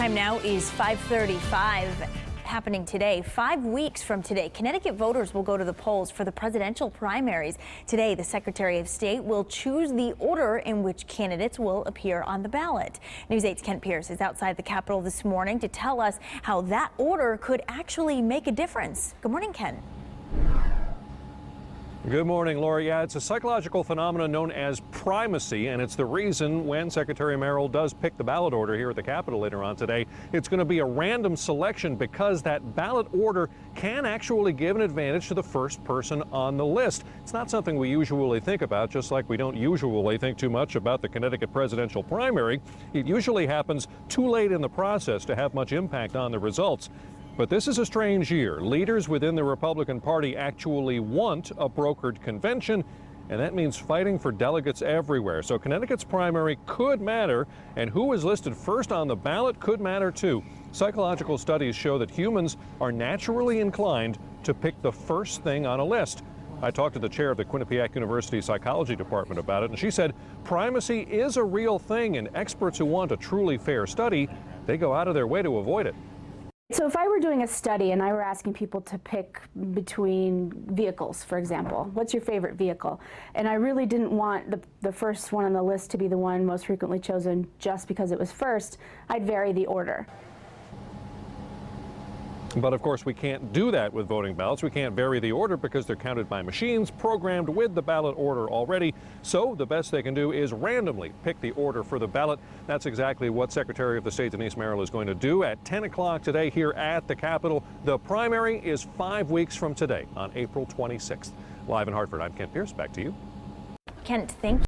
Time now is 5:35. Happening today, 5 weeks from today, Connecticut voters will go to the polls for the presidential primaries. Today, the Secretary of State will choose the order in which candidates will appear on the ballot. News 8's Kent Pierce is outside the Capitol this morning to tell us how that order could actually make a difference. Good morning, Ken. Good morning, Laura. Yeah, it's a psychological phenomenon known as primacy, and it's the reason when Secretary Merrill does pick the ballot order here at the Capitol later on today, it's going to be a random selection because that ballot order can actually give an advantage to the first person on the list. It's not something we usually think about, just like we don't usually think too much about the Connecticut presidential primary. It usually happens too late in the process to have much impact on the results. But this is a strange year. Leaders within the Republican Party actually want a brokered convention, and that means fighting for delegates everywhere. So Connecticut's primary could matter, and who is listed first on the ballot could matter too. Psychological studies show that humans are naturally inclined to pick the first thing on a list. I talked to the chair of the Quinnipiac University Psychology Department about it, and she said primacy is a real thing, and experts who want a truly fair study, they go out of their way to avoid it. So if I were doing a study and I were asking people to pick between vehicles, for example, what's your favorite vehicle? And I really didn't want the first one on the list to be the one most frequently chosen just because it was first, I'd vary the order. But of course, we can't do that with voting ballots. We can't vary the order because they're counted by machines programmed with the ballot order already. So the best they can do is randomly pick the order for the ballot. That's exactly what Secretary of the State Denise Merrill is going to do at 10 o'clock today here at the Capitol. The primary is 5 weeks from today on April 26th. Live in Hartford, I'm Kent Pierce. Back to you. Kent, thank you.